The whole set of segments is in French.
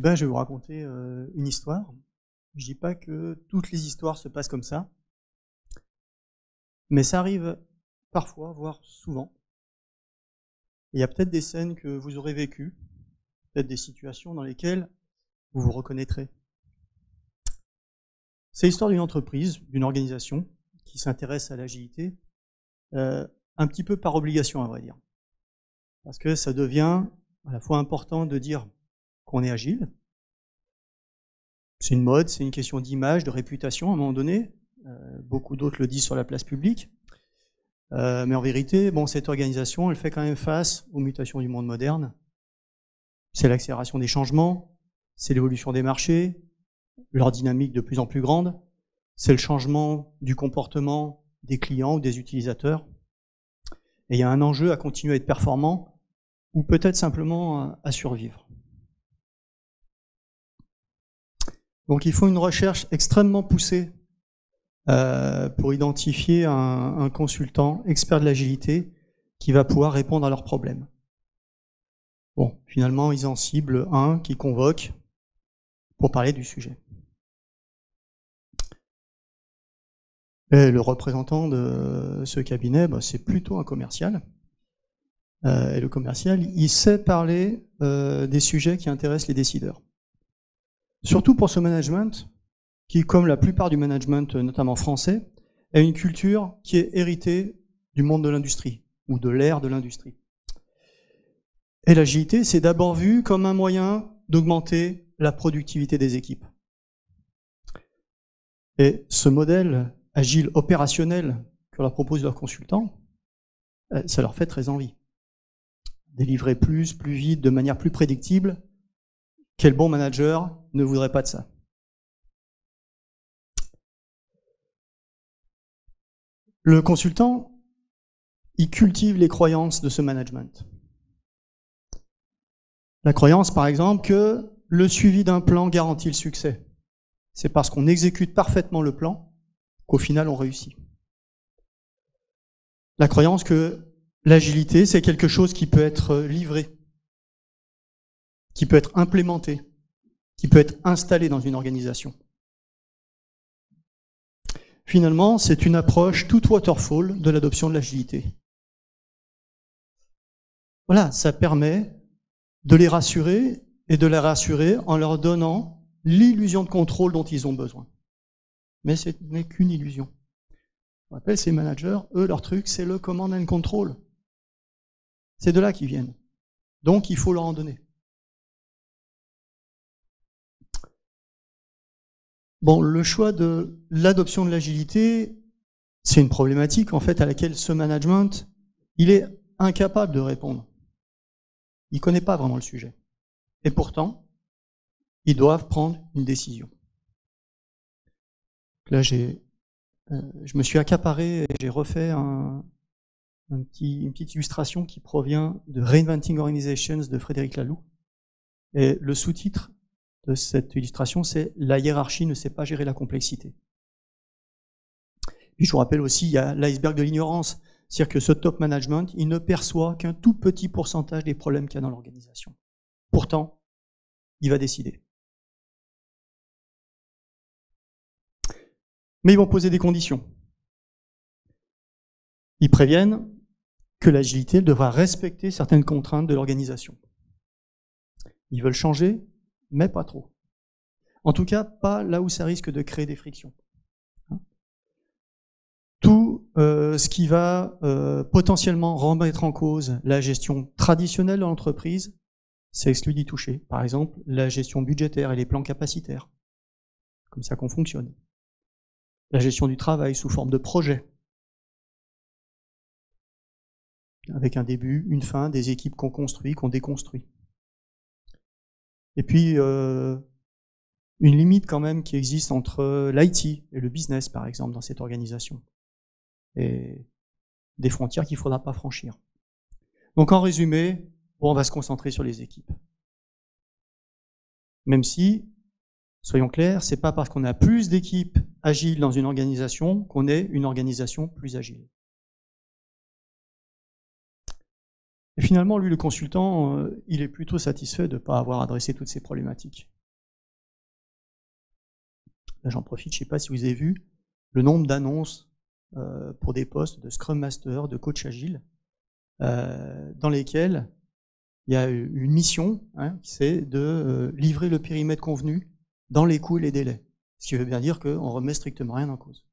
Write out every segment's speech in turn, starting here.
Ben, je vais vous raconter une histoire. Je dis pas que toutes les histoires se passent comme ça, mais ça arrive parfois, voire souvent. Il y a peut-être des scènes que vous aurez vécues, peut-être des situations dans lesquelles vous vous reconnaîtrez. C'est l'histoire d'une entreprise, d'une organisation qui s'intéresse à l'agilité, un petit peu par obligation à vrai dire. Parce que ça devient à la fois important de dire qu'on est agile. C'est une mode, c'est une question d'image, de réputation à un moment donné. Beaucoup d'autres le disent sur la place publique. Mais en vérité, bon, cette organisation, elle fait quand même face aux mutations du monde moderne. C'est l'accélération des changements, c'est l'évolution des marchés, leur dynamique de plus en plus grande, c'est le changement du comportement des clients ou des utilisateurs. Et il y a un enjeu à continuer à être performant ou peut-être simplement à survivre. Donc il faut une recherche extrêmement poussée pour identifier un consultant expert de l'agilité qui va pouvoir répondre à leurs problèmes. Bon, finalement, ils en ciblent un qui convoque pour parler du sujet. Et le représentant de ce cabinet, c'est plutôt un commercial. Et le commercial, il sait parler des sujets qui intéressent les décideurs. Surtout pour ce management qui, comme la plupart du management, notamment français, a une culture qui est héritée du monde de l'industrie, ou de l'ère de l'industrie. Et l'agilité, c'est d'abord vu comme un moyen d'augmenter la productivité des équipes. Et ce modèle agile opérationnel que leur proposent leurs consultants, ça leur fait très envie. Délivrer plus vite, de manière plus prédictible, quel bon manager ne voudrait pas de ça? Le consultant, il cultive les croyances de ce management. La croyance, par exemple, que le suivi d'un plan garantit le succès. C'est parce qu'on exécute parfaitement le plan qu'au final on réussit. La croyance que l'agilité, c'est quelque chose qui peut être livré, qui peut être implémenté, qui peut être installé dans une organisation. Finalement, c'est une approche toute waterfall de l'adoption de l'agilité. Voilà, ça permet de les rassurer et de les rassurer en leur donnant l'illusion de contrôle dont ils ont besoin. Mais ce n'est qu'une illusion. On rappelle, ces managers, eux, leur truc, c'est le command and control. C'est de là qu'ils viennent. Donc, il faut leur en donner. Bon, le choix de l'adoption de l'agilité, c'est une problématique, en fait, à laquelle ce management, il est incapable de répondre. Il ne connaît pas vraiment le sujet. Et pourtant, ils doivent prendre une décision. Là, je me suis accaparé et j'ai refait une petite illustration qui provient de Reinventing Organizations de Frédéric Laloux. Et le sous-titre de cette illustration, c'est « La hiérarchie ne sait pas gérer la complexité ». Puis je vous rappelle aussi, il y a l'iceberg de l'ignorance. C'est-à-dire que ce top management, il ne perçoit qu'un tout petit pourcentage des problèmes qu'il y a dans l'organisation. Pourtant, il va décider. Mais ils vont poser des conditions. Ils préviennent que l'agilité devra respecter certaines contraintes de l'organisation. Ils veulent changer, mais pas trop. En tout cas, pas là où ça risque de créer des frictions. Tout ce qui va potentiellement remettre en cause la gestion traditionnelle de l'entreprise, c'est exclu d'y toucher. Par exemple, la gestion budgétaire et les plans capacitaires. Comme ça qu'on fonctionne. La gestion du travail sous forme de projet. Avec un début, une fin, des équipes qu'on construit, qu'on déconstruit. Et puis, une limite quand même qui existe entre l'IT et le business, par exemple, dans cette organisation. Et des frontières qu'il ne faudra pas franchir. Donc en résumé, on va se concentrer sur les équipes. Même si, soyons clairs, c'est pas parce qu'on a plus d'équipes agiles dans une organisation qu'on est une organisation plus agile. Et finalement, lui, le consultant, il est plutôt satisfait de ne pas avoir adressé toutes ces problématiques. Là, j'en profite, je ne sais pas si vous avez vu le nombre d'annonces pour des postes de Scrum Master, de coach agile, dans lesquels il y a une mission, hein, c'est de livrer le périmètre convenu dans les coûts et les délais. Ce qui veut bien dire qu'on ne remet strictement rien en cause.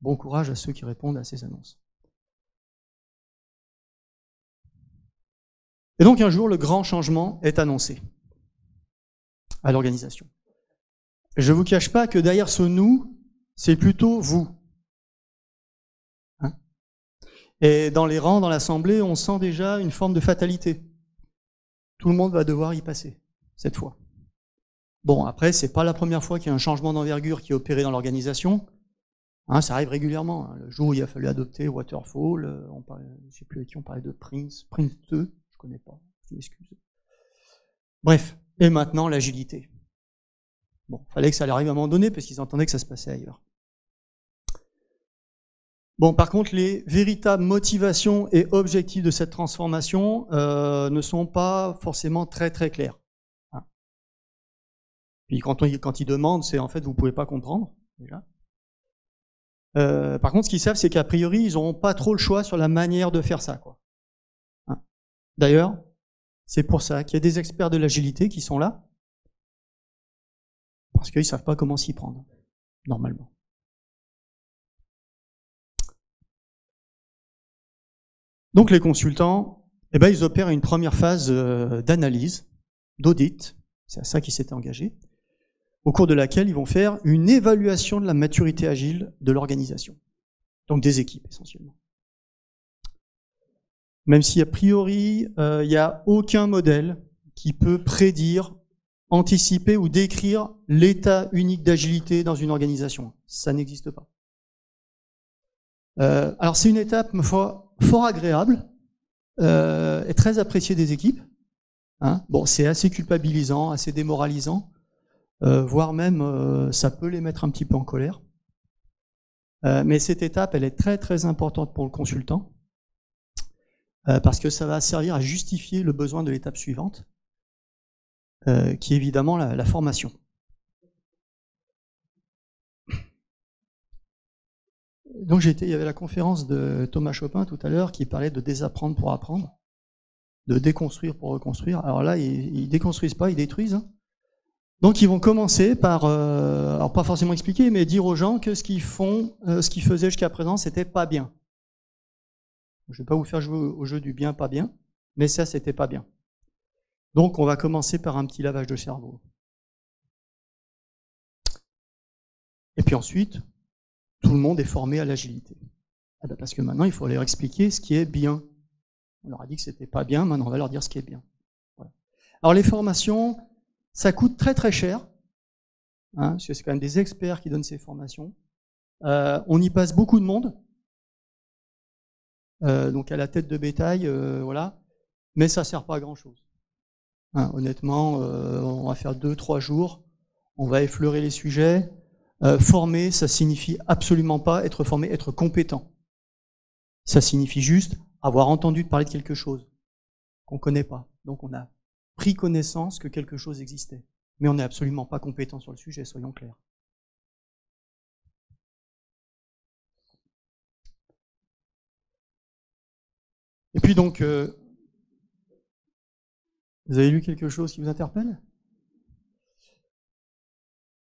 Bon courage à ceux qui répondent à ces annonces. Et donc un jour, le grand changement est annoncé à l'organisation. Je ne vous cache pas que derrière ce « nous », c'est plutôt « vous ». Hein ? Et dans les rangs, dans l'Assemblée, on sent déjà une forme de fatalité. Tout le monde va devoir y passer, cette fois. Bon, après, c'est pas la première fois qu'il y a un changement d'envergure qui est opéré dans l'organisation. Hein, ça arrive régulièrement. Le jour où il a fallu adopter Waterfall, je ne sais plus avec qui on parlait de Prince 2, je connais pas, je m'excuse. Bref, et maintenant l'agilité. Bon, il fallait que ça arrive à un moment donné parce qu'ils entendaient que ça se passait ailleurs. Bon, par contre, les véritables motivations et objectifs de cette transformation ne sont pas forcément très très clairs. Hein. Puis quand ils demandent, c'est en fait vous ne pouvez pas comprendre déjà. Par contre, ce qu'ils savent, c'est qu'a priori, ils n'auront pas trop le choix sur la manière de faire ça, quoi. Hein. D'ailleurs, c'est pour ça qu'il y a des experts de l'agilité qui sont là, parce qu'ils ne savent pas comment s'y prendre, normalement. Donc les consultants, eh ben, ils opèrent une première phase d'analyse, d'audit, c'est à ça qu'ils s'étaient engagés, au cours de laquelle ils vont faire une évaluation de la maturité agile de l'organisation, donc des équipes essentiellement. Même si a priori, il n'y a aucun modèle qui peut prédire, anticiper ou décrire l'état unique d'agilité dans une organisation. Ça n'existe pas. Alors c'est une étape, ma foi, fort agréable et très appréciée des équipes. Hein. Bon, c'est assez culpabilisant, assez démoralisant, voire même ça peut les mettre un petit peu en colère. Mais cette étape, elle est très très importante pour le consultant parce que ça va servir à justifier le besoin de l'étape suivante, qui est évidemment la formation. Donc il y avait la conférence de Thomas Chopin tout à l'heure qui parlait de désapprendre pour apprendre, de déconstruire pour reconstruire. Alors là, ils déconstruisent pas, ils détruisent. Hein. Donc ils vont commencer par, alors pas forcément expliquer, mais dire aux gens que ce qu'ils font, ce qu'ils faisaient jusqu'à présent, c'était pas bien. Je vais pas vous faire jouer au jeu du bien, pas bien, mais ça, c'était pas bien. Donc on va commencer par un petit lavage de cerveau. Et puis ensuite, tout le monde est formé à l'agilité. Ah ben parce que maintenant, il faut leur expliquer ce qui est bien. On leur a dit que c'était pas bien, maintenant on va leur dire ce qui est bien. Voilà. Alors les formations, ça coûte très très cher, hein, parce que c'est quand même des experts qui donnent ces formations. On y passe beaucoup de monde, donc à la tête de bétail, voilà, mais ça sert pas à grand chose. Hein, honnêtement, on va faire 2-3 jours, on va effleurer les sujets. Former, ça signifie absolument pas être formé, être compétent. Ça signifie juste avoir entendu parler de quelque chose qu'on ne connaît pas. Donc on a pris connaissance que quelque chose existait. Mais on n'est absolument pas compétent sur le sujet, soyons clairs. Et puis donc, vous avez lu quelque chose qui vous interpelle ?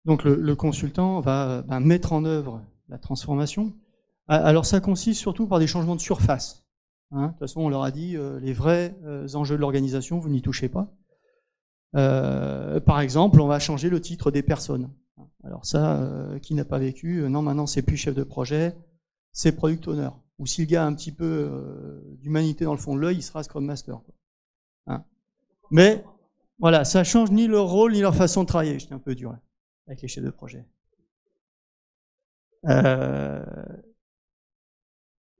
Donc le consultant va mettre en œuvre la transformation. Alors ça consiste surtout par des changements de surface. Hein. De toute façon, on leur a dit, les vrais enjeux de l'organisation, vous n'y touchez pas. Par exemple, on va changer le titre des personnes. Alors ça, qui n'a pas vécu, non, maintenant c'est plus chef de projet, c'est product owner. Ou si le gars a un petit peu d'humanité dans le fond de l'œil, il sera Scrum Master. Hein. Mais voilà, ça change ni leur rôle ni leur façon de travailler. J'étais un peu dur avec les chefs de projet.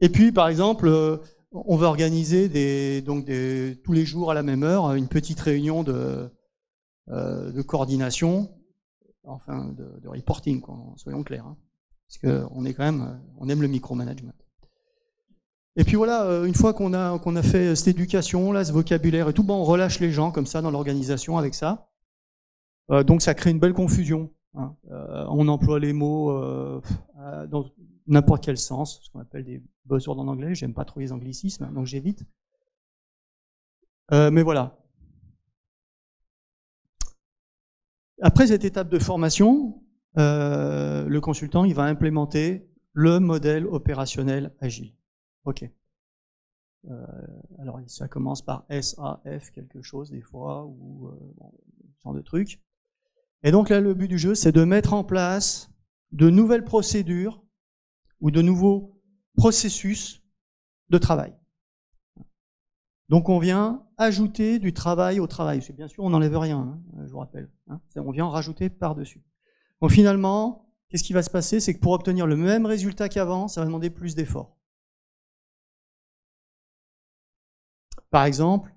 Et puis, par exemple, on va organiser tous les jours à la même heure une petite réunion de coordination, enfin de reporting, quoi, soyons clairs, hein, parce qu'on est quand même, on aime le micromanagement. Et puis voilà, une fois qu'on a fait cette éducation, là, ce vocabulaire et tout, bon, on relâche les gens comme ça dans l'organisation avec ça. Donc ça crée une belle confusion. Hein. On emploie les mots dans n'importe quel sens, ce qu'on appelle des buzzwords en anglais. J'aime pas trop les anglicismes, donc j'évite. Mais voilà. Après cette étape de formation, le consultant il va implémenter le modèle opérationnel agile. Ok. Alors ça commence par SAF quelque chose des fois ou bon, ce genre de trucs. Et donc là le but du jeu c'est de mettre en place de nouvelles procédures ou de nouveaux processus de travail. Donc on vient ajouter du travail au travail. Bien sûr on n'enlève rien, hein, je vous rappelle. Hein, on vient en rajouter par-dessus. Donc finalement, qu'est-ce qui va se passer? C'est que pour obtenir le même résultat qu'avant, ça va demander plus d'efforts. Par exemple,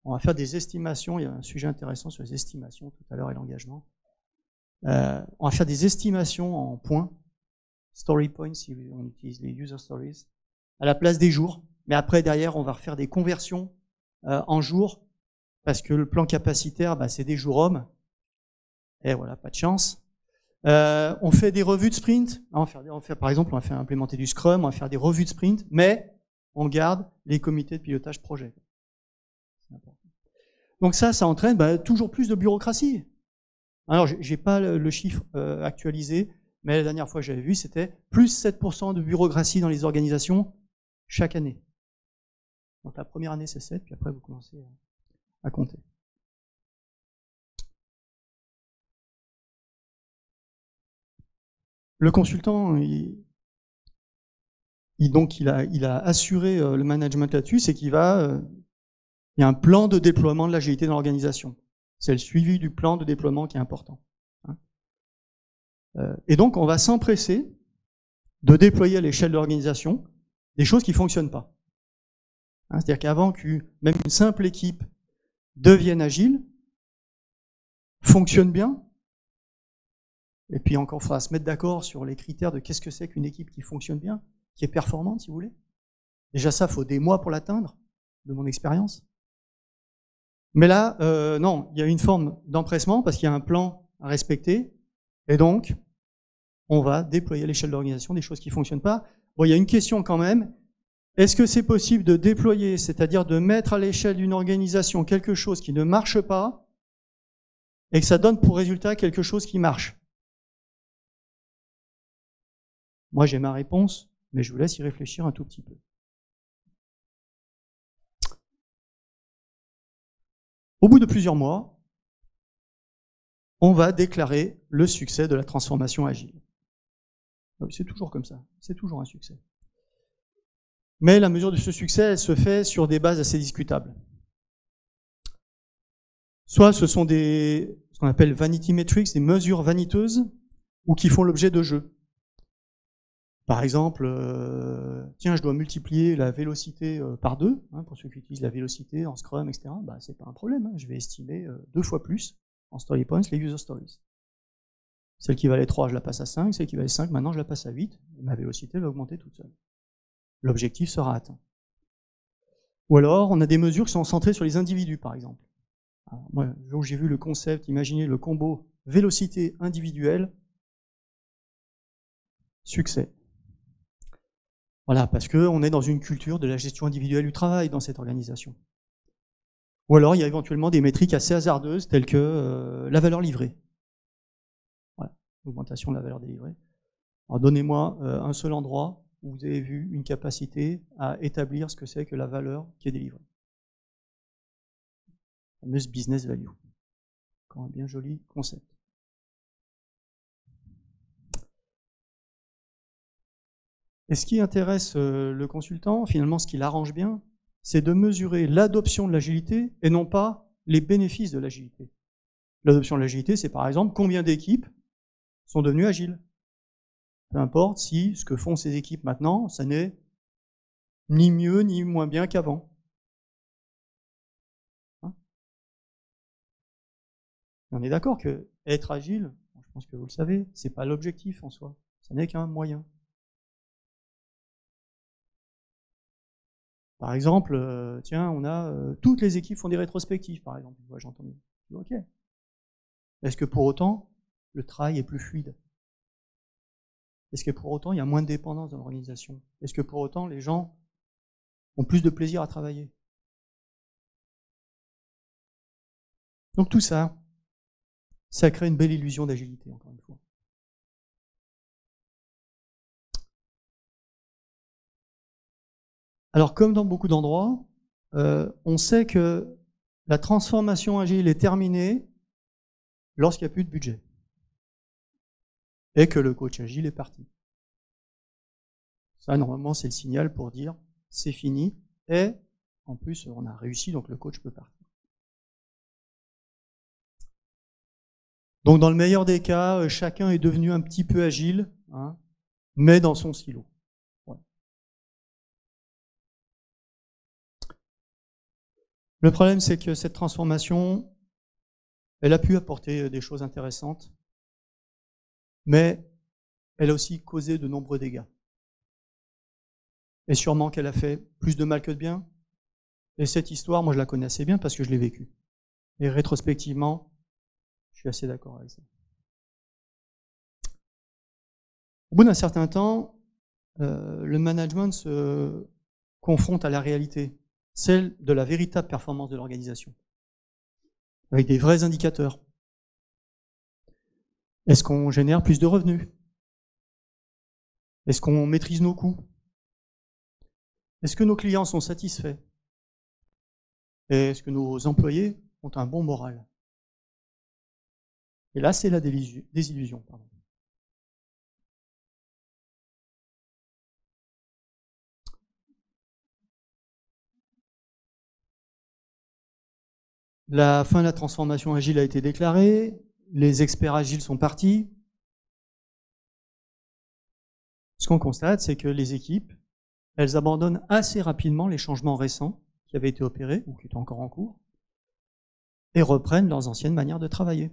on va faire des estimations, il y a un sujet intéressant sur les estimations tout à l'heure et l'engagement. On va faire des estimations en points, story points si on utilise les user stories, à la place des jours. Mais après, derrière, on va refaire des conversions en jours, parce que le plan capacitaire, bah, c'est des jours hommes. Et voilà, pas de chance. On fait des revues de sprint. Par exemple, on va faire implémenter du Scrum, on va faire des revues de sprint, mais on garde les comités de pilotage projet. Donc ça entraîne toujours plus de bureaucratie. Alors, j'ai pas le chiffre actualisé, mais la dernière fois que j'avais vu, c'était plus 7% de bureaucratie dans les organisations chaque année. Donc la première année, c'est 7, puis après, vous commencez à compter. Le consultant, il a assuré le management là-dessus, c'est qu'il va... il y a un plan de déploiement de l'agilité dans l'organisation. C'est le suivi du plan de déploiement qui est important. Et donc, on va s'empresser de déployer à l'échelle de l'organisation des choses qui ne fonctionnent pas. C'est-à-dire qu'avant que même une simple équipe devienne agile, fonctionne bien, et puis encore, il faudra se mettre d'accord sur les critères de qu'est-ce que c'est qu'une équipe qui fonctionne bien, qui est performante, si vous voulez. Déjà ça, il faut des mois pour l'atteindre, de mon expérience. Mais là, non, il y a une forme d'empressement parce qu'il y a un plan à respecter, et donc, on va déployer à l'échelle de l'organisation des choses qui ne fonctionnent pas. Bon, il y a une question quand même. Est-ce que c'est possible de déployer, c'est-à-dire de mettre à l'échelle d'une organisation quelque chose qui ne marche pas et que ça donne pour résultat quelque chose qui marche? Moi, j'ai ma réponse, mais je vous laisse y réfléchir un tout petit peu. Au bout de plusieurs mois, on va déclarer le succès de la transformation agile. C'est toujours comme ça, c'est toujours un succès. Mais la mesure de ce succès, elle se fait sur des bases assez discutables. Soit ce sont ce qu'on appelle vanity metrics, des mesures vaniteuses, ou qui font l'objet de jeux. Par exemple, tiens, je dois multiplier la vélocité par 2, pour ceux qui utilisent la vélocité en Scrum, etc. Bah, c'est pas un problème, je vais estimer 2 fois plus en story points les user stories. Celle qui valait 3, je la passe à 5, celle qui valait 5, maintenant je la passe à 8, et ma vélocité va augmenter toute seule. L'objectif sera atteint. Ou alors, on a des mesures qui sont centrées sur les individus, par exemple. Alors, moi, le jour où j'ai vu le concept, imaginez le combo vélocité individuelle, succès. Voilà, parce qu'on est dans une culture de la gestion individuelle du travail dans cette organisation. Ou alors, il y a éventuellement des métriques assez hasardeuses, telles que la valeur livrée. Voilà, l'augmentation de la valeur délivrée. Alors, donnez-moi un seul endroit où vous avez vu une capacité à établir ce que c'est que la valeur qui est délivrée. La fameuse business value. Encore un bien joli concept. Et ce qui intéresse le consultant, finalement ce qui l'arrange bien, c'est de mesurer l'adoption de l'agilité et non pas les bénéfices de l'agilité. L'adoption de l'agilité, c'est par exemple combien d'équipes sont devenues agiles. Peu importe si ce que font ces équipes maintenant, ça n'est ni mieux ni moins bien qu'avant. On est d'accord que être agile, je pense que vous le savez, c'est pas l'objectif en soi, ça n'est qu'un moyen. Par exemple, tiens, on a toutes les équipes font des rétrospectives, par exemple. Ouais, j'ai entendu. Ok. Est-ce que pour autant, le travail est plus fluide? Est-ce que pour autant, il y a moins de dépendance dans l'organisation? Est-ce que pour autant, les gens ont plus de plaisir à travailler? Donc tout ça, ça crée une belle illusion d'agilité, encore une fois. Alors, comme dans beaucoup d'endroits, on sait que la transformation agile est terminée lorsqu'il n'y a plus de budget et que le coach agile est parti. Ça, normalement, c'est le signal pour dire c'est fini et en plus, on a réussi, donc le coach peut partir. Donc, dans le meilleur des cas, chacun est devenu un petit peu agile, hein, mais dans son silo. Ouais. Le problème, c'est que cette transformation, elle a pu apporter des choses intéressantes, mais elle a aussi causé de nombreux dégâts. Et sûrement qu'elle a fait plus de mal que de bien. Et cette histoire, moi, je la connais assez bien parce que je l'ai vécue. Et rétrospectivement, je suis assez d'accord avec ça. Au bout d'un certain temps, le management se confronte à la réalité, celle de la véritable performance de l'organisation, avec des vrais indicateurs. Est-ce qu'on génère plus de revenus? Est-ce qu'on maîtrise nos coûts? Est-ce que nos clients sont satisfaits? Et est-ce que nos employés ont un bon moral? Et là, c'est la désillusion. Pardon. La fin de la transformation agile a été déclarée, les experts agiles sont partis. Ce qu'on constate, c'est que les équipes, elles abandonnent assez rapidement les changements récents qui avaient été opérés ou qui étaient encore en cours et reprennent leurs anciennes manières de travailler.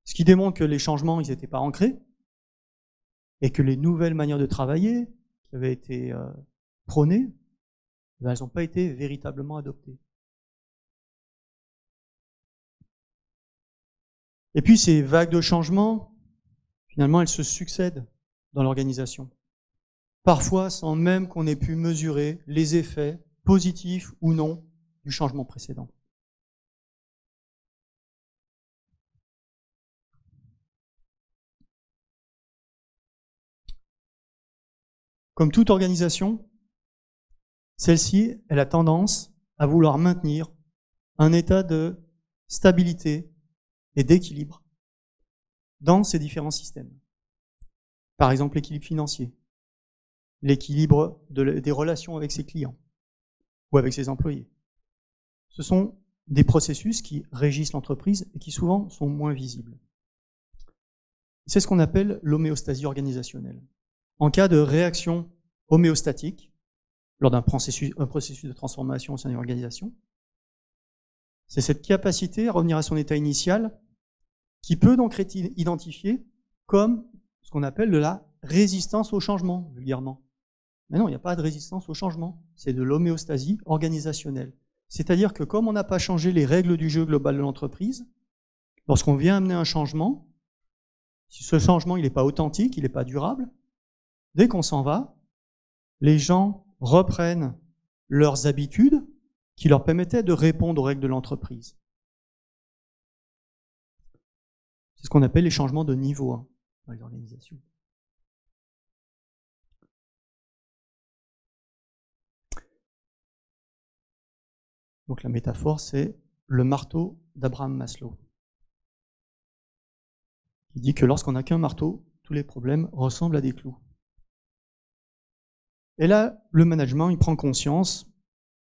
Ce qui démontre que les changements, ils n'étaient pas ancrés et que les nouvelles manières de travailler qui avaient été prônées, elles n'ont pas été véritablement adoptées. Et puis ces vagues de changements, finalement, elles se succèdent dans l'organisation. Parfois sans même qu'on ait pu mesurer les effets, positifs ou non, du changement précédent. Comme toute organisation, celle-ci, elle a tendance à vouloir maintenir un état de stabilité et d'équilibre dans ces différents systèmes. Par exemple, l'équilibre financier, l'équilibre des relations avec ses clients ou avec ses employés. Ce sont des processus qui régissent l'entreprise et qui souvent sont moins visibles. C'est ce qu'on appelle l'homéostasie organisationnelle. En cas de réaction homéostatique, lors d'un processus de transformation au sein d'une organisation, c'est cette capacité à revenir à son état initial qui peut donc être identifiée comme ce qu'on appelle de la résistance au changement, vulgairement. Mais non, il n'y a pas de résistance au changement, c'est de l'homéostasie organisationnelle. C'est-à-dire que comme on n'a pas changé les règles du jeu global de l'entreprise, lorsqu'on vient amener un changement, si ce changement il n'est pas authentique, il n'est pas durable, dès qu'on s'en va, les gens reprennent leurs habitudes qui leur permettaient de répondre aux règles de l'entreprise. C'est ce qu'on appelle les changements de niveau 1 dans les organisations. Donc la métaphore, c'est le marteau d'Abraham Maslow, qui dit que lorsqu'on n'a qu'un marteau, tous les problèmes ressemblent à des clous. Et là, le management, il prend conscience,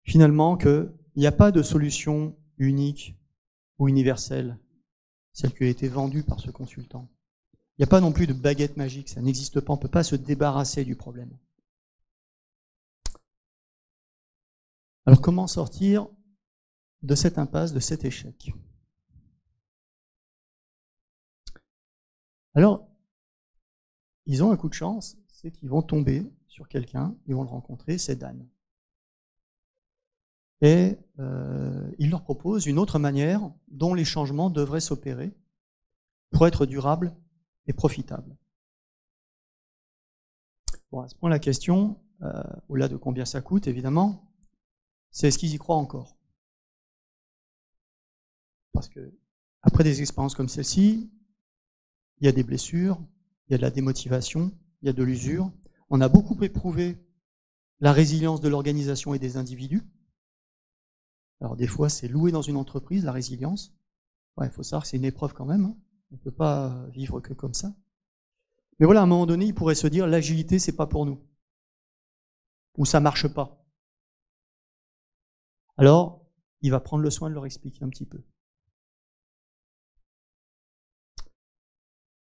finalement, qu'il n'y a pas de solution unique ou universelle, celle qui a été vendue par ce consultant. Il n'y a pas non plus de baguette magique, ça n'existe pas, on ne peut pas se débarrasser du problème. Alors comment sortir de cette impasse, de cet échec? Alors, ils ont un coup de chance, c'est qu'ils vont tomber sur quelqu'un, ils vont le rencontrer, c'est Dan. Et il leur propose une autre manière dont les changements devraient s'opérer pour être durables et profitables. Bon, à ce point, la question, au-delà de combien ça coûte, évidemment, c'est est-ce qu'ils y croient encore? Parce que après des expériences comme celle-ci, il y a des blessures, il y a de la démotivation, il y a de l'usure. On a beaucoup éprouvé la résilience de l'organisation et des individus. Alors des fois, c'est loué dans une entreprise, la résilience. Ouais, il faut savoir que c'est une épreuve quand même. Hein. On ne peut pas vivre que comme ça. Mais voilà, à un moment donné, il pourrait se dire, l'agilité, c'est pas pour nous. Ou ça marche pas. Alors, il va prendre le soin de leur expliquer un petit peu.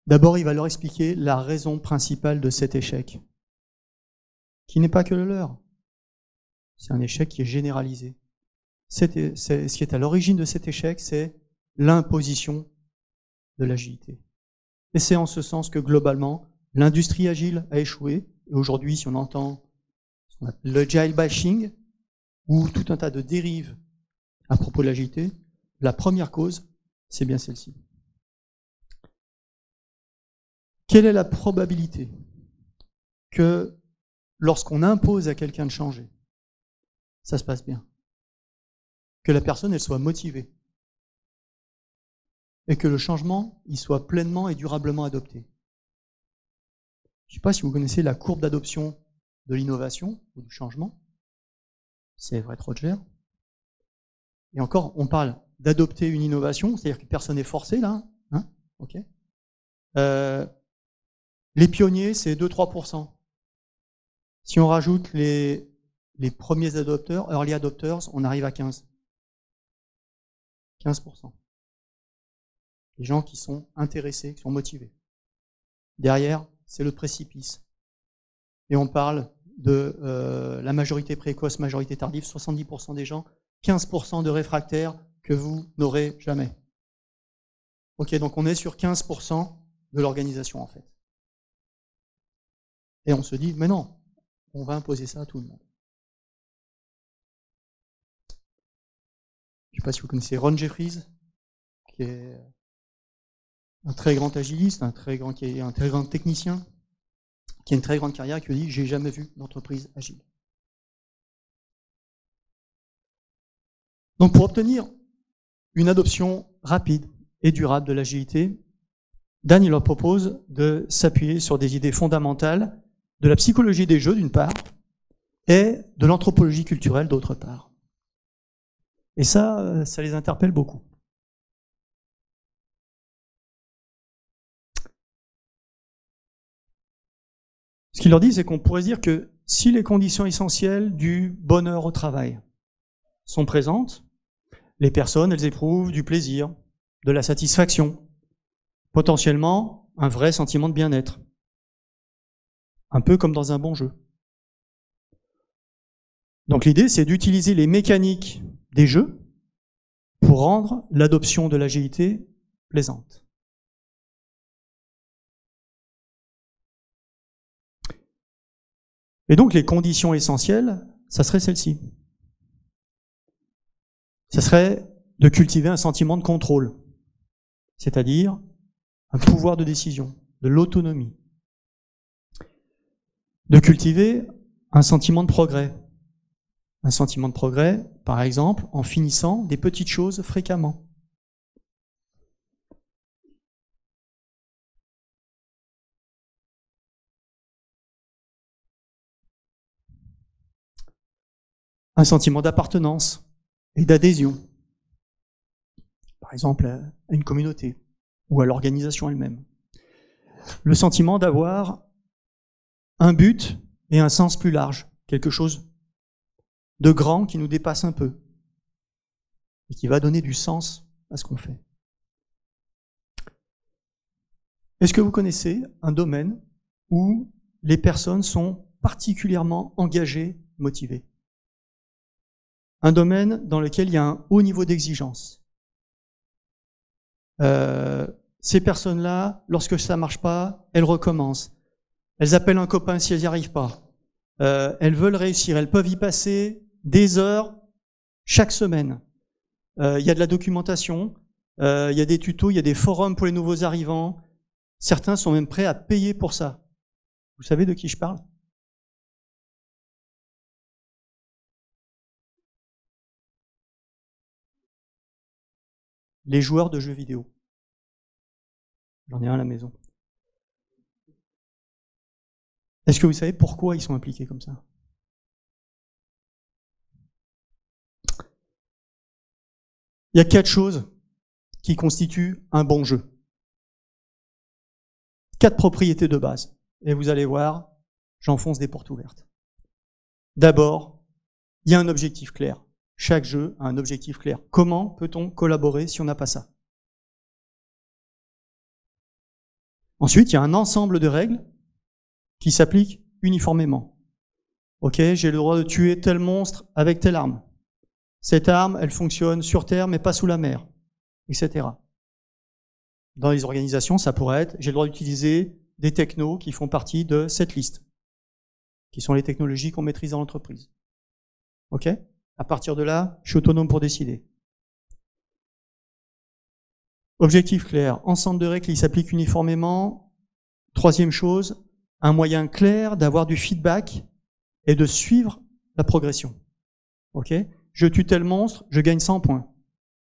D'abord, il va leur expliquer la raison principale de cet échec, qui n'est pas que le leur. C'est un échec qui est généralisé. Ce qui est à l'origine de cet échec, c'est l'imposition de l'agilité. Et c'est en ce sens que, globalement, l'industrie agile a échoué. Et aujourd'hui, si on entend ce qu'on appelle le agile bashing, ou tout un tas de dérives à propos de l'agilité, la première cause, c'est bien celle-ci. Quelle est la probabilité que lorsqu'on impose à quelqu'un de changer, ça se passe bien? Que la personne, elle soit motivée et que le changement, il soit pleinement et durablement adopté. Je ne sais pas si vous connaissez la courbe d'adoption de l'innovation ou du changement. C'est Everett Rogers. Et encore, on parle d'adopter une innovation, c'est-à-dire que personne n'est forcé là. Hein, okay. Les pionniers, c'est 2-3%. Si on rajoute les premiers adopteurs, early adopters, on arrive à 15%. 15%. Les gens qui sont intéressés, qui sont motivés. Derrière, c'est le précipice. Et on parle de la majorité précoce, majorité tardive, 70% des gens, 15% de réfractaires que vous n'aurez jamais. Ok, donc on est sur 15% de l'organisation en fait. Et on se dit, mais non, on va imposer ça à tout le monde. Je ne sais pas si vous connaissez Ron Jeffries, qui est un très grand agiliste, qui est un très grand technicien, qui a une très grande carrière, qui dit « j'ai jamais vu d'entreprise agile ». Donc pour obtenir une adoption rapide et durable de l'agilité, Dan il leur propose de s'appuyer sur des idées fondamentales de la psychologie des jeux d'une part et de l'anthropologie culturelle d'autre part. Et ça les interpelle beaucoup. Ce qu'il leur dit, c'est qu'on pourrait dire que si les conditions essentielles du bonheur au travail sont présentes, les personnes, elles éprouvent du plaisir, de la satisfaction, potentiellement un vrai sentiment de bien-être. Un peu comme dans un bon jeu. Donc l'idée, c'est d'utiliser les mécaniques des jeux pour rendre l'adoption de l'agilité plaisante. Et donc les conditions essentielles, ça serait celle-ci. Ça serait de cultiver un sentiment de contrôle, c'est-à-dire un pouvoir de décision, de l'autonomie. De cultiver un sentiment de progrès. Un sentiment de progrès, par exemple, en finissant des petites choses fréquemment. Un sentiment d'appartenance et d'adhésion. Par exemple, à une communauté ou à l'organisation elle-même. Le sentiment d'avoir un but et un sens plus large, quelque chose de grand qui nous dépasse un peu et qui va donner du sens à ce qu'on fait. Est-ce que vous connaissez un domaine où les personnes sont particulièrement engagées, motivées? Un domaine dans lequel il y a un haut niveau d'exigence. Ces personnes-là, lorsque ça ne marche pas, elles recommencent. Elles appellent un copain si elles n'y arrivent pas. Elles veulent réussir. Elles peuvent y passer des heures, Chaque semaine, il y a de la documentation, il y a des tutos, il y a des forums pour les nouveaux arrivants. Certains sont même prêts à payer pour ça. Vous savez de qui je parle? Les joueurs de jeux vidéo. J'en ai un à la maison. Est-ce que vous savez pourquoi ils sont impliqués comme ça? Il y a 4 choses qui constituent un bon jeu. 4 propriétés de base. Et vous allez voir, j'enfonce des portes ouvertes. D'abord, il y a un objectif clair. Chaque jeu a un objectif clair. Comment peut-on collaborer si on n'a pas ça? Ensuite, il y a un ensemble de règles qui s'appliquent uniformément. Ok, j'ai le droit de tuer tel monstre avec telle arme. Cette arme, elle fonctionne sur Terre, mais pas sous la mer, etc. Dans les organisations, ça pourrait être, j'ai le droit d'utiliser des technos qui font partie de cette liste, qui sont les technologies qu'on maîtrise dans l'entreprise. Ok? À partir de là, je suis autonome pour décider. Objectif clair, ensemble de règles qui s'appliquent uniformément. Troisième chose, un moyen clair d'avoir du feedback et de suivre la progression. Ok? Je tue tel monstre, je gagne 100 points.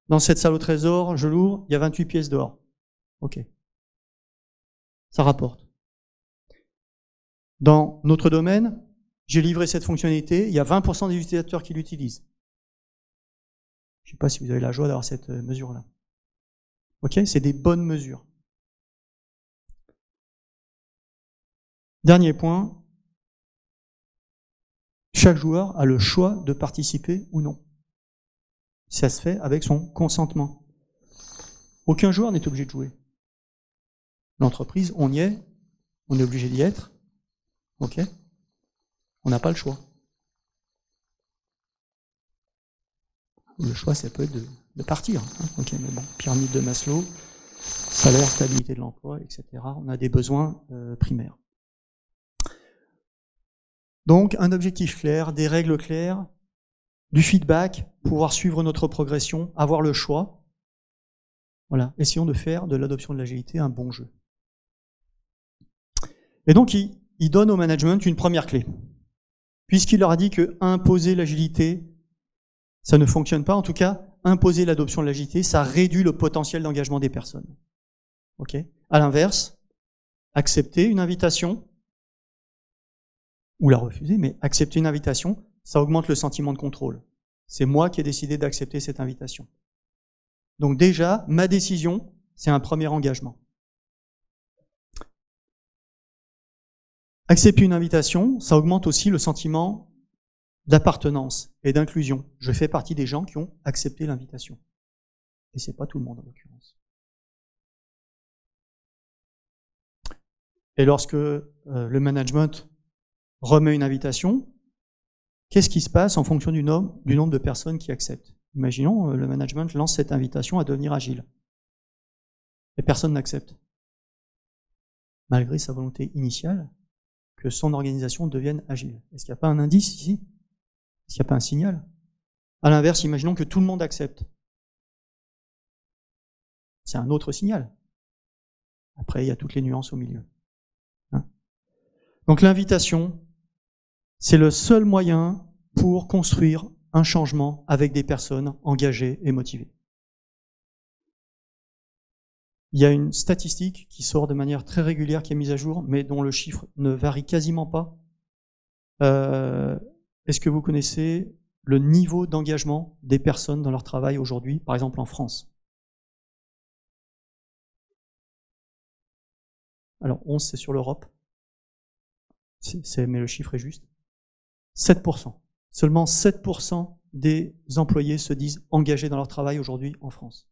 Dans cette salle au trésor, je l'ouvre, il y a 28 pièces d'or. Ok. Ça rapporte. Dans notre domaine, j'ai livré cette fonctionnalité, il y a 20% des utilisateurs qui l'utilisent. Je ne sais pas si vous avez la joie d'avoir cette mesure-là. Ok, c'est des bonnes mesures. Dernier point, chaque joueur a le choix de participer ou non. Ça se fait avec son consentement. Aucun joueur n'est obligé de jouer. L'entreprise, on y est, on est obligé d'y être. Ok, on n'a pas le choix. Le choix, ça peut être de partir. Hein. Ok, mais bon, pyramide de Maslow, salaire, stabilité de l'emploi, etc. On a des besoins primaires. Donc, un objectif clair, des règles claires, du feedback, pouvoir suivre notre progression, avoir le choix. Voilà, essayons de faire de l'adoption de l'agilité un bon jeu. Et donc, il donne au management une première clé. Puisqu'il leur a dit que imposer l'agilité, ça ne fonctionne pas. En tout cas, imposer l'adoption de l'agilité, ça réduit le potentiel d'engagement des personnes. Ok. À l'inverse, accepter une invitation, ou la refuser, mais accepter une invitation, ça augmente le sentiment de contrôle. C'est moi qui ai décidé d'accepter cette invitation. Donc déjà, ma décision, c'est un premier engagement. Accepter une invitation, ça augmente aussi le sentiment d'appartenance et d'inclusion. Je fais partie des gens qui ont accepté l'invitation. Et c'est pas tout le monde en l'occurrence. Et lorsque le management remet une invitation, qu'est-ce qui se passe en fonction du nombre de personnes qui acceptent? Imaginons, le management lance cette invitation à devenir agile. Et personne n'accepte. Malgré sa volonté initiale, que son organisation devienne agile. Est-ce qu'il n'y a pas un indice ici? Est-ce qu'il n'y a pas un signal? À l'inverse, imaginons que tout le monde accepte. C'est un autre signal. Après, il y a toutes les nuances au milieu. Hein? Donc l'invitation, c'est le seul moyen pour construire un changement avec des personnes engagées et motivées. Il y a une statistique qui sort de manière très régulière, qui est mise à jour, mais dont le chiffre ne varie quasiment pas. Est-ce que vous connaissez le niveau d'engagement des personnes dans leur travail aujourd'hui, par exemple en France? Alors 11, c'est sur l'Europe, mais le chiffre est juste. 7%. Seulement 7% des employés se disent engagés dans leur travail aujourd'hui en France.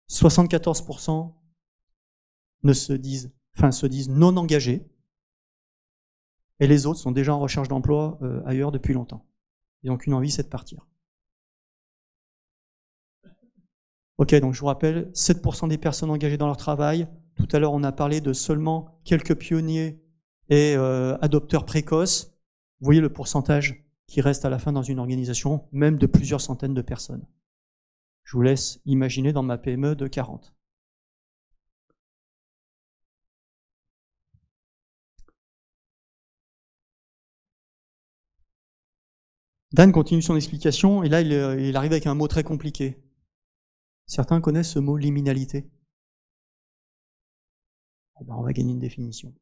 74% se disent non engagés, et les autres sont déjà en recherche d'emploi ailleurs depuis longtemps. Ils n'ont qu'une envie, c'est de partir. Ok, donc je vous rappelle, 7% des personnes engagées dans leur travail. Tout à l'heure, on a parlé de seulement quelques pionniers et adopteurs précoces. Vous voyez le pourcentage qui reste à la fin dans une organisation, même de plusieurs centaines de personnes. Je vous laisse imaginer dans ma PME de 40. Dan continue son explication, et là il arrive avec un mot très compliqué. Certains connaissent ce mot liminalité. On va gagner une définition.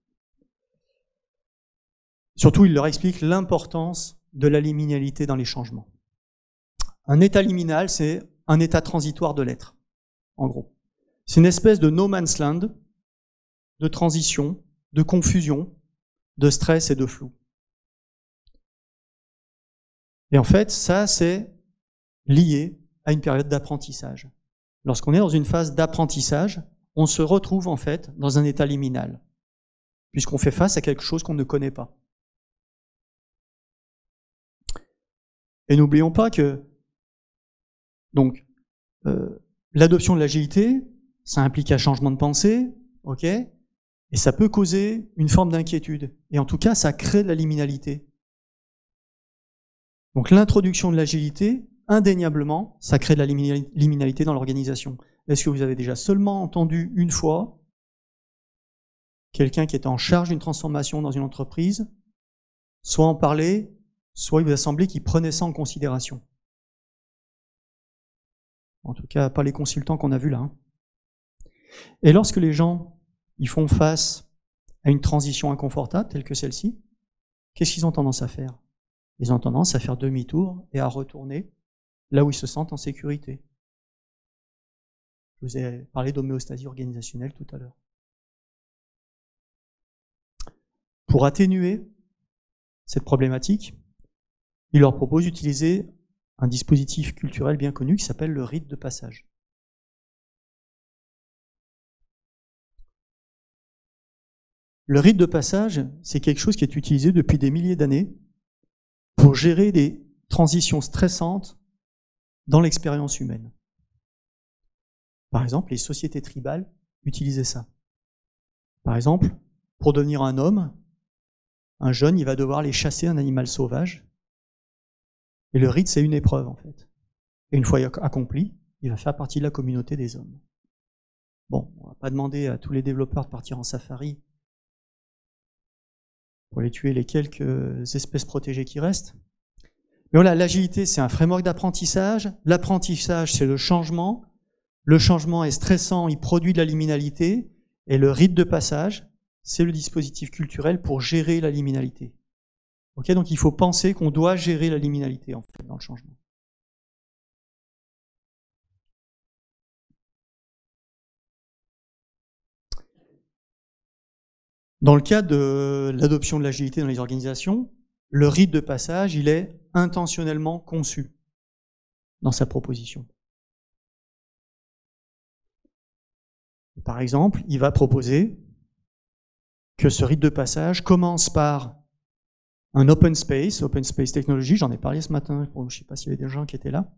Surtout, il leur explique l'importance de la liminalité dans les changements. Un état liminal, c'est un état transitoire de l'être, en gros. C'est une espèce de no man's land, de transition, de confusion, de stress et de flou. Et en fait, ça, c'est lié à une période d'apprentissage. Lorsqu'on est dans une phase d'apprentissage, on se retrouve en fait dans un état liminal, puisqu'on fait face à quelque chose qu'on ne connaît pas. Et n'oublions pas que donc l'adoption de l'agilité, ça implique un changement de pensée, ok, et ça peut causer une forme d'inquiétude. Et en tout cas, ça crée de la liminalité. Donc l'introduction de l'agilité, indéniablement, ça crée de la liminalité dans l'organisation. Est-ce que vous avez déjà seulement entendu une fois quelqu'un qui était en charge d'une transformation dans une entreprise, soit en parler, soit il vous a semblé qu'il prenait ça en considération? En tout cas, pas les consultants qu'on a vus là. Hein. Et lorsque les gens ils font face à une transition inconfortable telle que celle-ci, qu'est-ce qu'ils ont tendance à faire? Ils ont tendance à faire demi-tour et à retourner là où ils se sentent en sécurité. Je vous ai parlé d'homéostasie organisationnelle tout à l'heure. Pour atténuer cette problématique, il leur propose d'utiliser un dispositif culturel bien connu qui s'appelle le rite de passage. Le rite de passage, c'est quelque chose qui est utilisé depuis des milliers d'années pour gérer des transitions stressantes dans l'expérience humaine. Par exemple, les sociétés tribales utilisaient ça. Par exemple, pour devenir un homme, un jeune, il va devoir aller chasser un animal sauvage. Et le rite, c'est une épreuve, en fait. Et une fois accompli, il va faire partie de la communauté des hommes. Bon, on va pas demander à tous les développeurs de partir en safari pour aller tuer les quelques espèces protégées qui restent. Mais voilà, l'agilité, c'est un framework d'apprentissage. L'apprentissage, c'est le changement. Le changement est stressant, il produit de la liminalité. Et le rite de passage, c'est le dispositif culturel pour gérer la liminalité. Okay, donc il faut penser qu'on doit gérer la liminalité en fait, dans le changement. Dans le cas de l'adoption de l'agilité dans les organisations, le rite de passage, il est intentionnellement conçu dans sa proposition. Par exemple, il va proposer que ce rite de passage commence par un open space technology, j'en ai parlé ce matin, je ne sais pas s'il y avait des gens qui étaient là,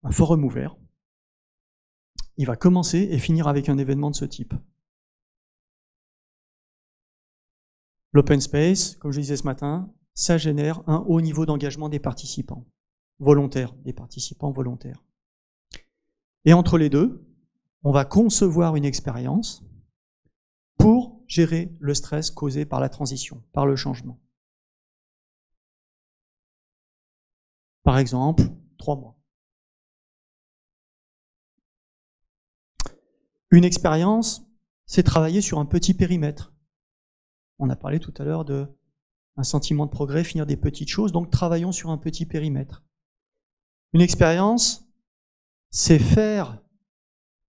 un forum ouvert. Il va commencer et finir avec un événement de ce type. L'open space, comme je disais ce matin, ça génère un haut niveau d'engagement des participants, volontaires, des participants volontaires. Et entre les deux, on va concevoir une expérience pour gérer le stress causé par la transition, par le changement. Par exemple, 3 mois. Une expérience, c'est travailler sur un petit périmètre. On a parlé tout à l'heure d'un sentiment de progrès, finir des petites choses, donc travaillons sur un petit périmètre. Une expérience, c'est faire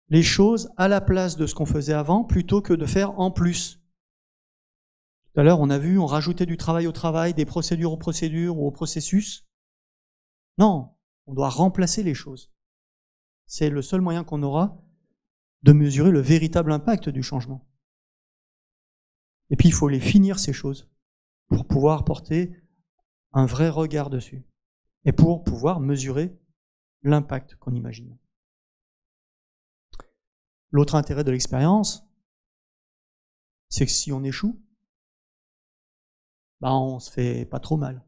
les choses à la place de ce qu'on faisait avant, plutôt que de faire en plus. Tout à l'heure, on a vu, on rajoutait du travail au travail, des procédures aux procédures ou au processus. Non, on doit remplacer les choses. C'est le seul moyen qu'on aura de mesurer le véritable impact du changement. Et puis il faut les finir ces choses pour pouvoir porter un vrai regard dessus et pour pouvoir mesurer l'impact qu'on imagine. L'autre intérêt de l'expérience, c'est que si on échoue, on se fait pas trop mal.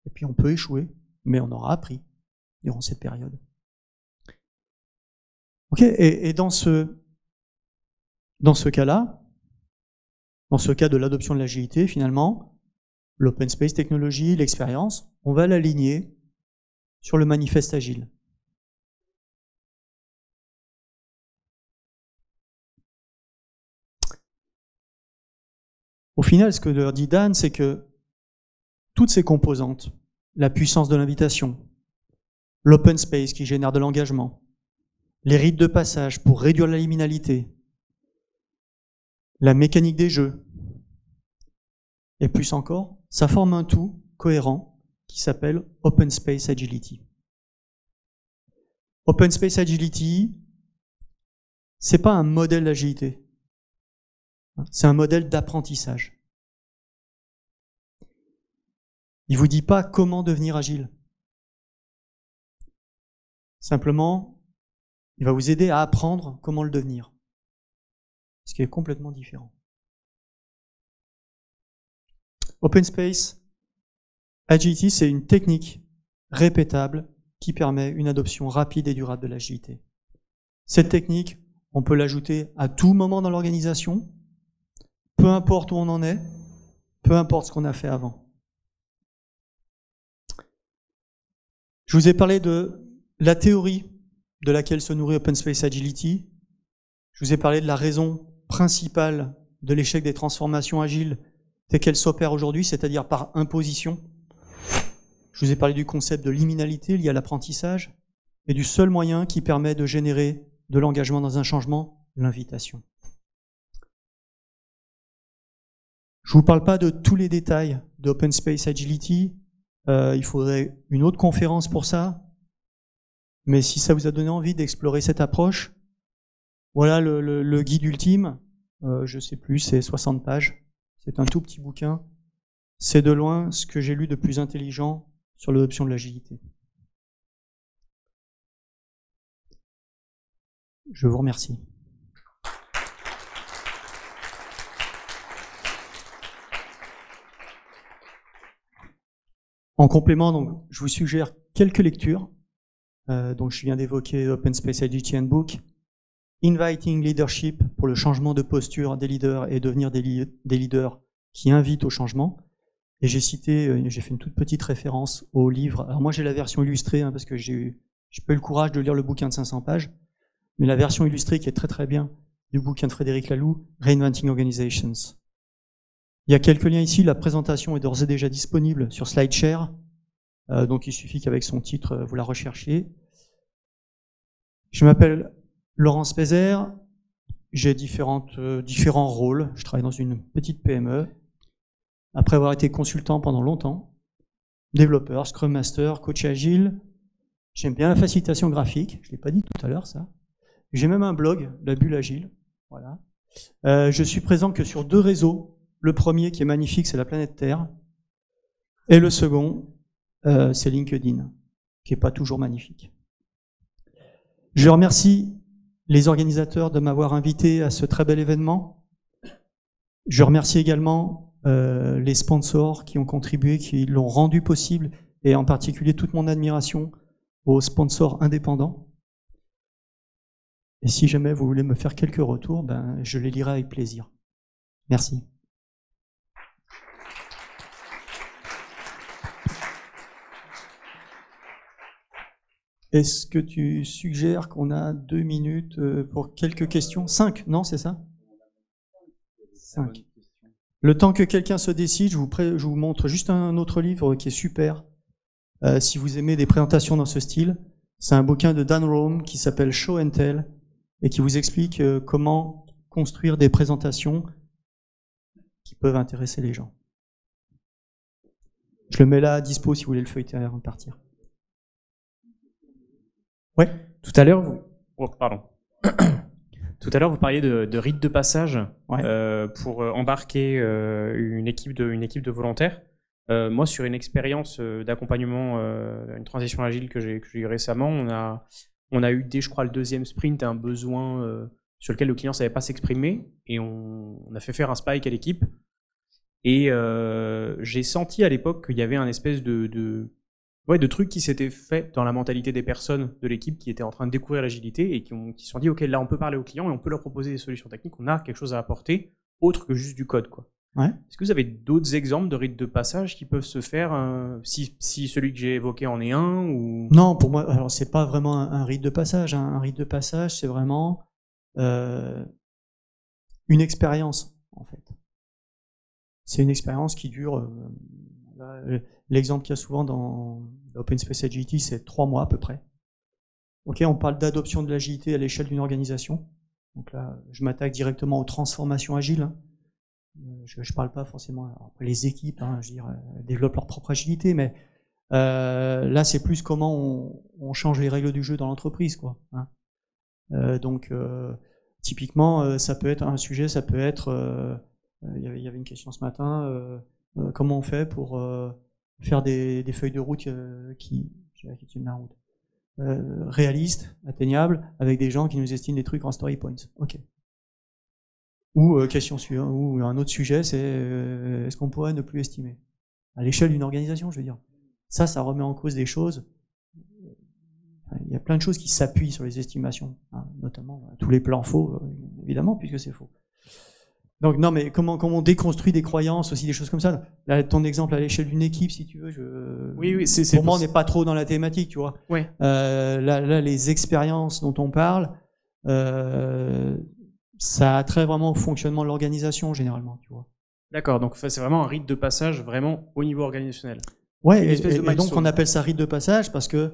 Et puis on peut échouer, mais on aura appris durant cette période. Ok, et dans ce cas-là, dans ce cas de l'adoption de l'agilité, finalement, l'open space technology, l'expérience, on va l'aligner sur le manifeste agile. Au final, ce que leur dit Dan, c'est que toutes ces composantes, la puissance de l'invitation, l'open space qui génère de l'engagement, les rites de passage pour réduire la liminalité, la mécanique des jeux, et plus encore, ça forme un tout cohérent qui s'appelle Open Space Agility. Open Space Agility, c'est pas un modèle d'agilité, c'est un modèle d'apprentissage. Il vous dit pas comment devenir agile. Simplement, il va vous aider à apprendre comment le devenir. Ce qui est complètement différent. Open Space Agility, c'est une technique répétable qui permet une adoption rapide et durable de l'agilité. Cette technique, on peut l'ajouter à tout moment dans l'organisation, peu importe où on en est, peu importe ce qu'on a fait avant. Je vous ai parlé de la théorie de laquelle se nourrit Open Space Agility. Je vous ai parlé de la raison principale de l'échec des transformations agiles telles qu'elles s'opèrent aujourd'hui, c'est-à-dire par imposition. Je vous ai parlé du concept de liminalité lié à l'apprentissage et du seul moyen qui permet de générer de l'engagement dans un changement, l'invitation. Je ne vous parle pas de tous les détails d'Open Space Agility. Il faudrait une autre conférence pour ça. Mais si ça vous a donné envie d'explorer cette approche, voilà le guide ultime. Je ne sais plus, c'est 60 pages. C'est un tout petit bouquin. C'est de loin ce que j'ai lu de plus intelligent sur l'adoption de l'agilité. Je vous remercie. En complément, donc, je vous suggère quelques lectures. Donc, je viens d'évoquer Open Space Agility Handbook, Inviting Leadership pour le changement de posture des leaders et devenir des leaders qui invitent au changement. Et j'ai fait une toute petite référence au livre. Alors moi, j'ai la version illustrée parce que j'ai pas eu le courage de lire le bouquin de 500 pages, mais la version illustrée qui est très très bien du bouquin de Frédéric Laloux, Reinventing Organizations. Il y a quelques liens ici, la présentation est d'ores et déjà disponible sur SlideShare, donc il suffit qu'avec son titre, vous la recherchiez. Je m'appelle Laurence Pézère, j'ai différents rôles, je travaille dans une petite PME, après avoir été consultant pendant longtemps, développeur, Scrum Master, coach agile, j'aime bien la facilitation graphique, je ne l'ai pas dit tout à l'heure ça, j'ai même un blog, La Bulle Agile, voilà. Je suis présent que sur 2 réseaux. Le premier qui est magnifique, c'est la planète Terre. Et le second, c'est LinkedIn, qui n'est pas toujours magnifique. Je remercie les organisateurs de m'avoir invité à ce très bel événement. Je remercie également les sponsors qui ont contribué, qui l'ont rendu possible, et en particulier toute mon admiration aux sponsors indépendants. Et si jamais vous voulez me faire quelques retours, je les lirai avec plaisir. Merci. Est-ce que tu suggères qu'on a 2 minutes pour quelques questions? 5, non, c'est ça? 5. Le temps que quelqu'un se décide, je vous montre juste un autre livre qui est super. Si vous aimez des présentations dans ce style, c'est un bouquin de Dan Rome qui s'appelle Show and Tell et qui vous explique comment construire des présentations qui peuvent intéresser les gens. Je le mets là à dispo si vous voulez le feuilleter avant de partir. Ouais. Tout à l'heure, vous parliez de rites de passage pour embarquer une équipe de volontaires. Moi, sur une expérience d'accompagnement, une transition agile que j'ai eue récemment, on a eu dès, je crois, le 2e sprint un besoin sur lequel le client ne savait pas s'exprimer, et on a fait faire un spike à l'équipe. Et j'ai senti à l'époque qu'il y avait un espèce de truc qui s'était fait dans la mentalité des personnes de l'équipe qui étaient en train de découvrir l'agilité et qui se sont dit, OK, là, on peut parler aux clients et on peut leur proposer des solutions techniques, on a quelque chose à apporter autre que juste du code, quoi. Ouais. Est-ce que vous avez d'autres exemples de rites de passage qui peuvent se faire si celui que j'ai évoqué en est un ou... Non, pour moi, alors c'est pas vraiment un rite de passage. Hein. Un rite de passage, c'est vraiment une expérience, en fait. C'est une expérience qui dure... l'exemple qu'il y a souvent dans Open Space Agility, c'est 3 mois à peu près. Ok, on parle d'adoption de l'agilité à l'échelle d'une organisation. Donc là, je m'attaque directement aux transformations agiles. Hein. Je ne parle pas forcément... Après, les équipes, hein, je veux dire, développent leur propre agilité, mais là, c'est plus comment on change les règles du jeu dans l'entreprise, quoi. Hein. Donc, typiquement, ça peut être un sujet, ça peut être... il y avait une question ce matin, comment on fait pour faire des feuilles de route qui tiennent la route, réalistes, atteignables, avec des gens qui nous estiment des trucs en story points. Ok. Ou question suivante, ou un autre sujet, c'est est-ce qu'on pourrait ne plus estimer à l'échelle d'une organisation, je veux dire. Ça remet en cause des choses. Il y a plein de choses qui s'appuient sur les estimations, hein, notamment tous les plans faux, évidemment, puisque c'est faux. Donc non, mais comment on déconstruit des croyances, aussi des choses comme ça. Là, ton exemple à l'échelle d'une équipe, si tu veux, oui, pour moi, on n'est pas trop dans la thématique, tu vois. Ouais. Là, les expériences dont on parle, ça a trait vraiment au fonctionnement de l'organisation, généralement, tu vois. D'accord, donc c'est vraiment un rite de passage vraiment au niveau organisationnel. Ouais, et donc on appelle ça rite de passage parce que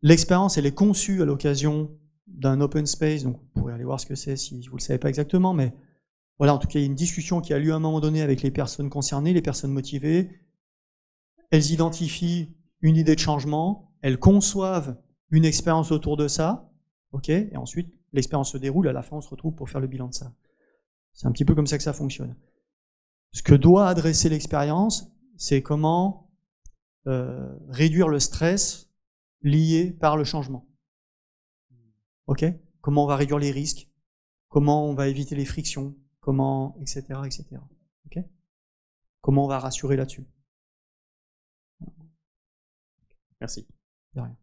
l'expérience, elle est conçue à l'occasion d'un open space, donc vous pourrez aller voir ce que c'est si vous ne le savez pas exactement, mais voilà, en tout cas, il y a une discussion qui a lieu à un moment donné avec les personnes concernées, les personnes motivées. Elles identifient une idée de changement, elles conçoivent une expérience autour de ça, ok, et ensuite l'expérience se déroule, à la fin on se retrouve pour faire le bilan de ça. C'est un petit peu comme ça que ça fonctionne. Ce que doit adresser l'expérience, c'est comment réduire le stress lié par le changement. Ok, comment on va réduire les risques, comment on va éviter les frictions, comment, etc., etc. Okay, comment on va rassurer là-dessus. Merci. De rien.